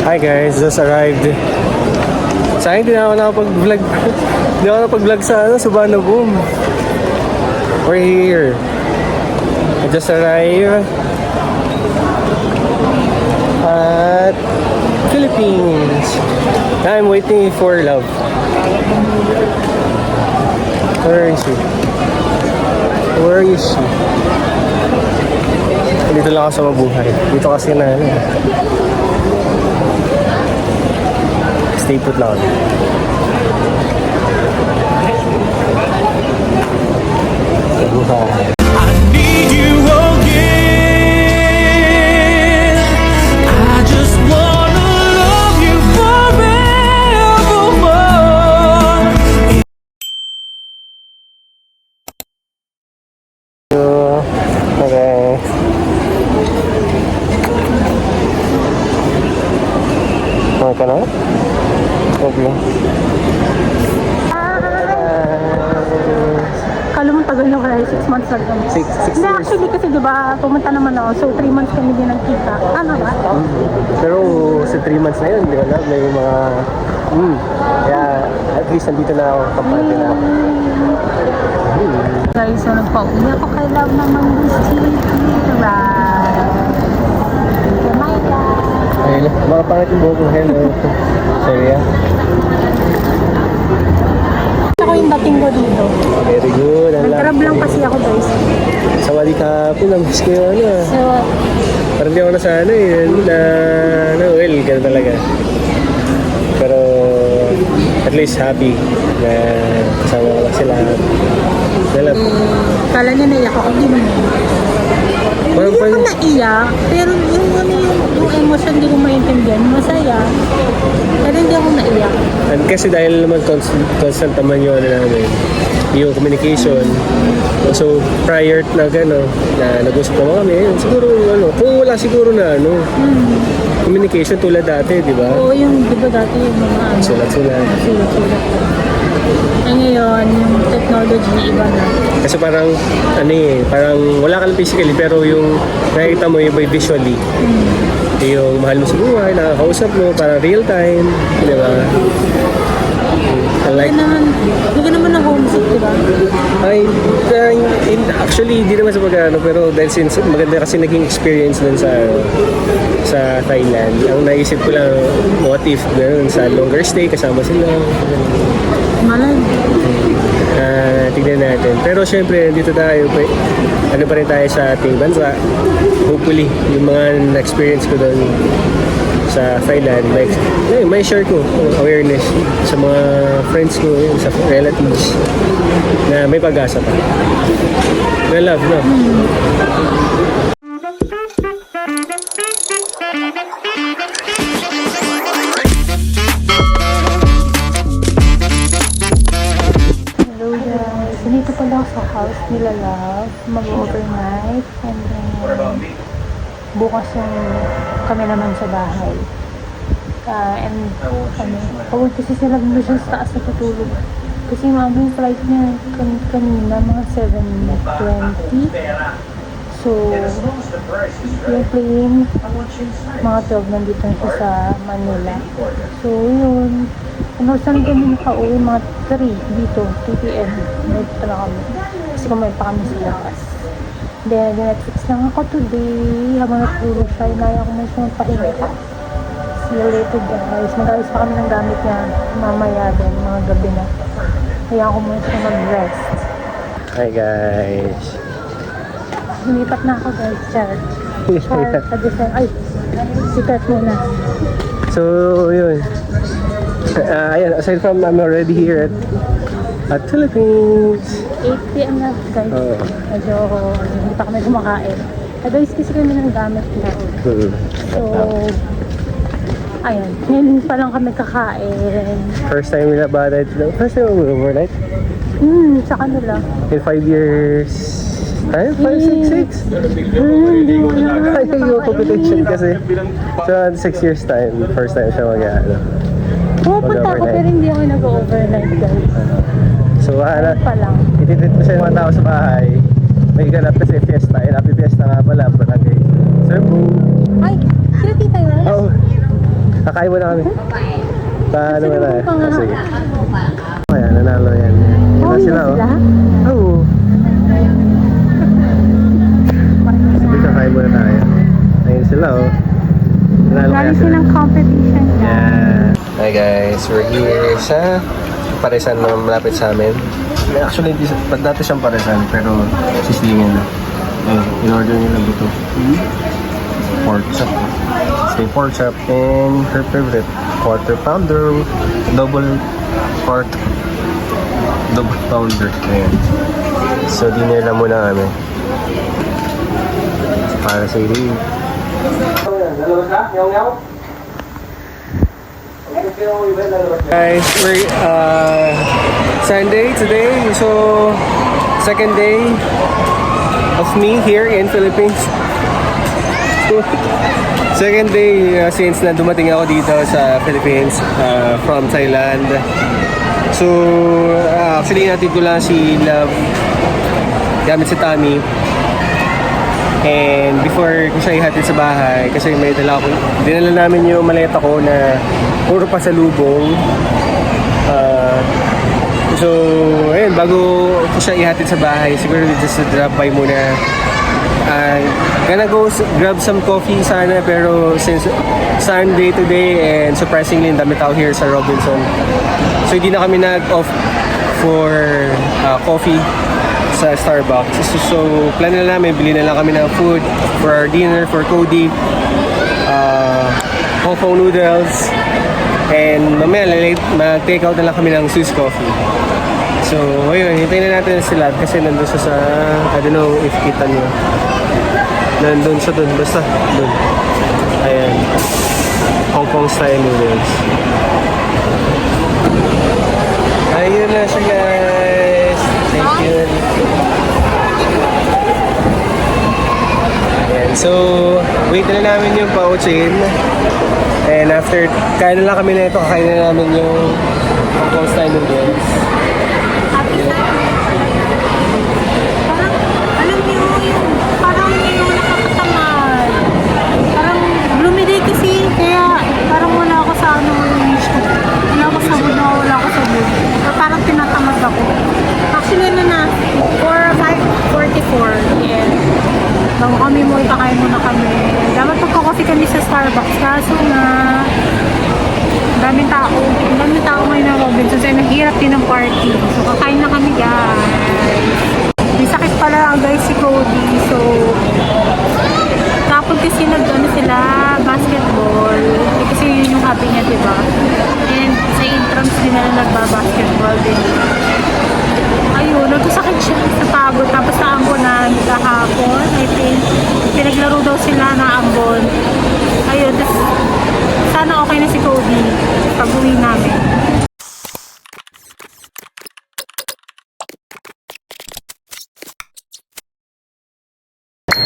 Hi guys, just arrived. Sayang hindi na ako nakapag-vlog. Hindi ako nakapag-vlog sa Suvarna Boom. We're here. I just arrived at Philippines. I'm waiting for love. Where is she? Where is she? Dito lang ako sa Mabuhay. Dito kasi na stay put lang. Mabuhay. Ka na? Okay. Kala mo tagal na kaya, 6 months lang kami. 6 Hindi, years. actually kasi diba, pumunta naman ako, so 3 months kami din nagkita. Ano ba? Pero sa 3 months na yun, di ba na? May mga... kaya at least nandito na ako, kampante na ako. Guys, so nagpa-uwi ako kay Love naman this city. My God. Ayun, mga pangit yung buhok ko. Hello. Sorry ah. Ako yung dating ko dito. Very good. Nag-grab lang kasi ako guys. Sa wali kapon, namiss ko yun ah. So, Parang di ako na sana eh. Well, ganun talaga. Pero at least happy na kasama ko lang sila. kala niya naiyak ako, hindi naman. Hindi ako naiyak, pero yung emotion hindi ko maintindihan. Masaya. Pero hindi ako naiyak. And kasi dahil naman constant naman yung namin, yung communication. So prior na gano'n, na nag-usap naman kami, siguro kung wala siguro na communication tulad dati, di ba? Oo, yung di ba dati yung mga Sulat-sulat. Sulat-sulat. Eh ngayon, yung technology iba na. Kasi parang, parang wala ka lang physically, pero yung nakikita mo yung by visually. Yung mahal mo sa buhay, nakakausap mo, parang real time, di ba? Like, Hindi ka naman na-homesick, di ba? actually, hindi naman sa pag-ano, pero dahil since maganda kasi naging experience dun sa Thailand, ang naisip ko lang, what if gano'n, sa longer stay, kasama sila. Malay. Tignan natin. Pero syempre, dito tayo, ano pa rin tayo sa ating bansa. Hopefully, yung mga na-experience ko doon sa Thailand, may share ko awareness sa mga friends ko, sa relatives, na may pag-asa pa. May love, no? Dito pala ako sa house nila Love, mag-overnight, and then bukas yung kami naman sa bahay. And pagod kasi sila doon sa taas na tutulog. Kasi yung flight niya kanina mga 7:20. So, yung plane, mga 12 nandito na siya sa Manila. So, yun. Saan kami nakauwi? Mga 3 dito, 3 p.m. Dito na kami. Kasi kumain pa kami sa lakas. Then, Netflix lang ako today. Habang natulog siya, inaya ko na siya magpahinga. See you later guys. Mag-ayos pa kami ng gamit niya mamaya din, mga gabi na. Kaya ako muna siya mag-rest. Hi guys. Lumipat na ako guys, Chad. Char, Adisen. Ay, sikat muna. So, yun. Ayan, aside from I'm already here at Philippines. 8 p.m. na, guys. Oo. Medyo, hindi pa kami kumakain. Guys, kasi kami ng gamit na. So, ayan. Ngayon pa lang kami kakain. First time nila ba? First time we overnight? Sa kanila. In 5 years time? 5, 6, 6? Hindi mo alam. Ay, yung competition kasi. So, 6 years time, first time siya mag-ano. Pupunta ako pero hindi ako nag-overnight, guys. So, Pa lang. ititreat ko siya yung mga tao sa bahay. May ganap kasi fiesta. And happy fiesta nga pala. Barangay. Serbo. Ay, sila tita yun? Oo. Kakain mo na kami. Paano mo na? Sige. Ayan, nanalo yan. Yan na sila, sila? oh. Oo. Sige, kakain muna tayo. Ayun sila, oh. Nanalo kaya Lalo sila. silang competition. Yeah. Hi guys, we're here sa Parisan na malapit sa amin. Actually, dati siyang Parisan, pero sisingin na. In-order nila dito. Pork chop. Say pork chop and her favorite, quarter pounder, double pork, double pounder. Ayan. So, dinner na muna kami. Para sa ili. Guys, we're Sunday today, so second day of me here in Philippines. Second day since na dumating ako dito sa Philippines from Thailand. So actually natin ko lang si Love gamit si Tommy. And before ko siya ihatid sa bahay, kasi may dinala namin yung maleta ko na puro pasalubong. So, ayun, bago ko siya ihatid sa bahay, siguro just drop by muna. Gonna go grab some coffee sana, pero since Sunday today and surprisingly, dami tao here sa Robinson. So, hindi na kami nag-off for coffee sa Starbucks. So, plan na namin, bili na lang kami ng food for our dinner, for Cody. Hong Kong noodles. And mamaya, mag-take out na lang kami ng Swiss coffee. So, ayun, hintayin na natin sila kasi nandun siya sa, I don't know if kita nyo. Nandun siya dun, basta dun. Ayan. Hong Kong style noodles. Ayun na siya, guys. Thank you. Ayan, so, wait na namin yung pauchin. And after, kain na lang kami na ito, kakain na namin yung Hong Kong style noodles. Parang, alam niyo yung, parang yung nakakatamad. Parang, lumidi kasi, kaya parang wala ako sa ano yung wish ko. Wala ako sa mood, wala ako sa mood. Pero parang tinatamad ako. Actually, ano na, 5:44 p.m. Bago kami mo, kakain muna kami. Dapat pagkakosi kami sa Starbucks. Kaso na, daming tao ngayon ng Robinsons. Ay, naghirap din ng party. So, kakain na kami, guys. May sakit pala, guys, si Cody. So, kapag kasi nag-ano sila, basketball. Kasi yun yung hobby niya, diba? And sa entrance din na nagba-basketball din. Ayun, nagkasakit siya sa pagod. Tapos sa ambon na kahapon, I think, pinaglaro daw sila na ambon. Ayun, sana okay na si Cody pag-uwi namin.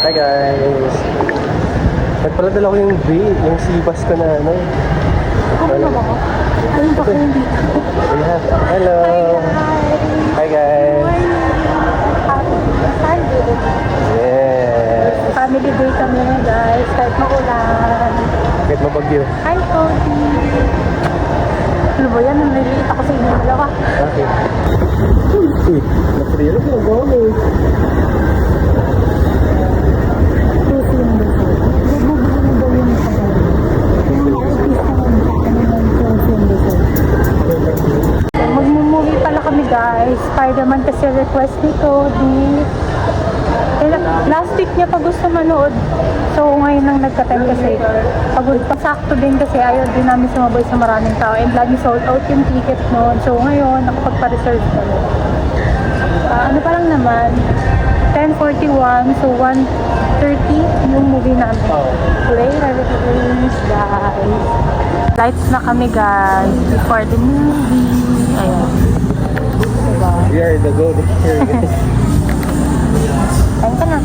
Hi guys! Nagpaladala ko yung sibas ko na ano. Ano na ba ko? Ayun ba ko yung dito? Yeah. Hello! Hi guys! Yes! Family day kami na, guys. Kahit maulan. Kahit mabagyo. Hi, Cody! Ano ba yan? Naliliit ako sa inyo dalawa. Okay. Naprilo ko yung gawin eh. Puso yung gusto. Bububuo daw yung sabay. Yung artista ng puso yung gusto. Magmumuwi pala kami, guys. Spider-Man kasi request ni Cody. Last week niya pa gusto manood. So ngayon lang nagka-time kasi pagod pa sakto din kasi ayaw din namin sumabay sa maraming tao and lagi sold out yung ticket noon. So ngayon nakapagpa-reserve kami. Ano pa lang naman 10:41 so 1:30 yung movie namin. Later guys. Lights na kami guys before the movie. Ayan. Diba? We are the go here guys. Ayun ka na.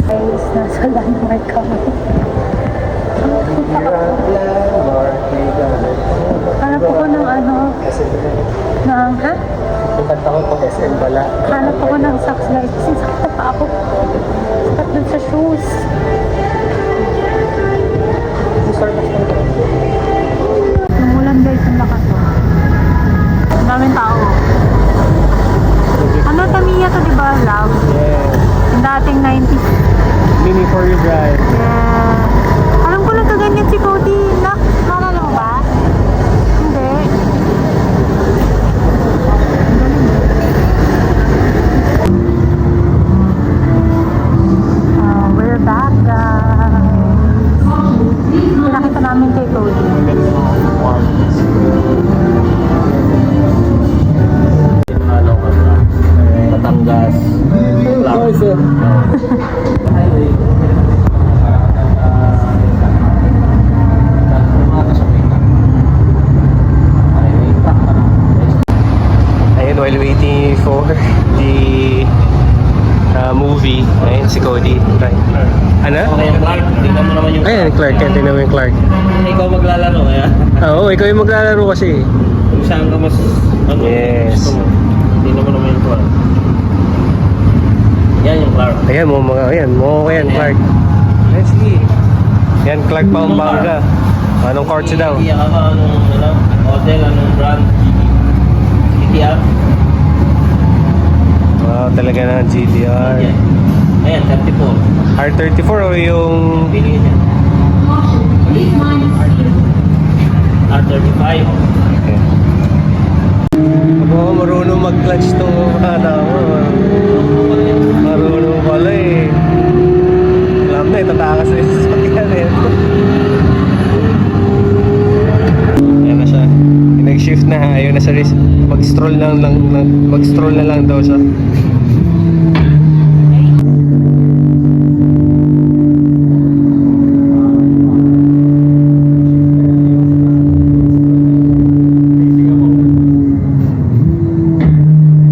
Guys, nasa landmark kami. Hanap ako ng ano, ng, ha? Kanta ko po SM Bala. Hanap ako ng socks guys. Kasi sakit na pa ako. Sakit dun sa shoes. Numulan guys, ang lakas ko. Ang daming tao. Ano, Tamiya to, di ba? Love. Yes. Yung dating 90s. Mini for you drive. Yeah. Alam ko lang kaganyan si Cody. Naalala mo ba? Hindi. We're back, guys. Pinakita namin kay Cody. Batangas. Oh, sir. Ayun, while waiting for the movie, ayun si Cody. Right. Ano? Okay, Clark. Tingnan mo naman yung Ayan, Clark. Yan, tingnan mo yung Clark. Ikaw maglalaro, kaya Oo, ikaw yung maglalaro kasi. kung saan ka mas, ano, Yes. gusto mo. Tingnan mo naman yung Clark. Yan yung Clark. Ayan, mo yan, Clark. Let's see. Yan, Clark Pampanga. Anong course daw? Iiyak ka, anong hotel, anong brand? GTR? Wow, talaga na GTR. Yan. Ayan, 34. R34 o yung... Pili niya. R35. Okay. Ako, marunong mag-clutch tong bata ko. Marunong pala eh. Alam na, itatakas na yung sasakyan eh. Ayan na siya. Nag-shift na, ayaw na sa risk. Mag-stroll na lang daw siya.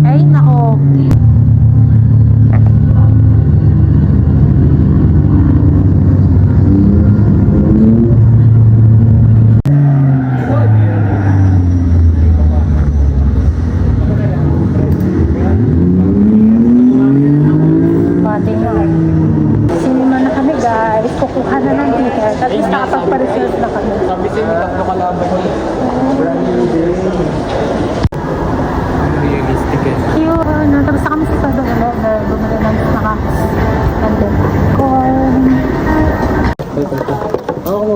Ay, nako. Bati na. Sinima na kami guys. Kukuha na ng ticket. At least nakapagpa-reserve na kami. Sabi siya, may tatlo kalaban niya. Brand new day. Realistic eh. Yun. Tapos na kami sa Sado na bumili ng snacks. And then, corn. Ako.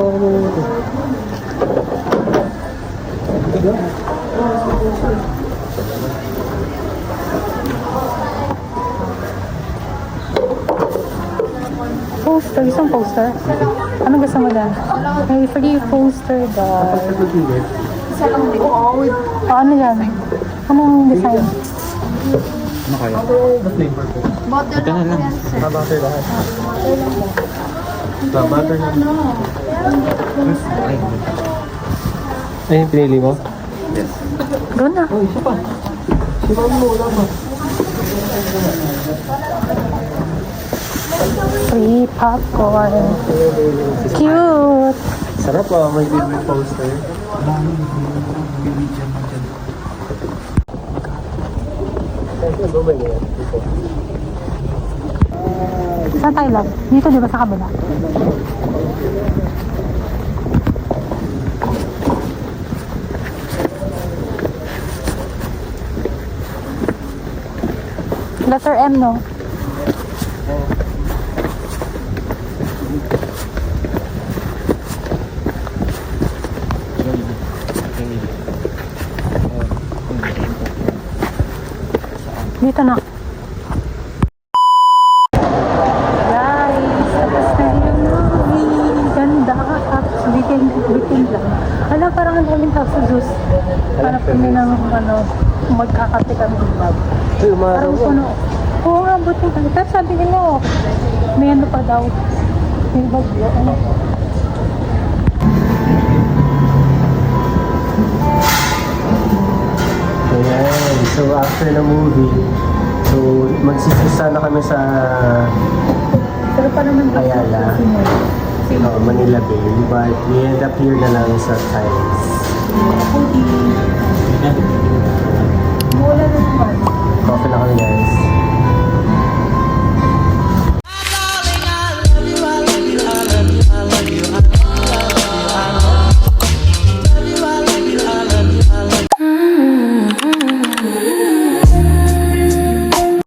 Poster. Isang poster. Anong gusto mo dyan? May free poster daw. Ano yan? Anong design? Ano kaya? Flavor ko. Ito na lang. Butter lahat. Butter na. Ay, pinili mo? Yes. Doon na. Oh, isa pa. Isa mo, wala pa. Free popcorn. Cute. Sarap ah, may baby poster. Saan tayo lang? Dito di ba sa kabila? Letter M, no? Dito na. namin house juice. Hanap kami ng magkakape kami dito. Uy, umaraw Parang mo. puno. Oo nga, buti kami. Tapos sabi nila, may ano pa daw. May bagyo. Ano? Ayan. So, after ng movie, so, magsisisa na kami sa Pero pa naman dito. Ayala. Sino? Manila Bay. But we end up here na lang sa Times. Mula na naman. Coffee na kami, guys.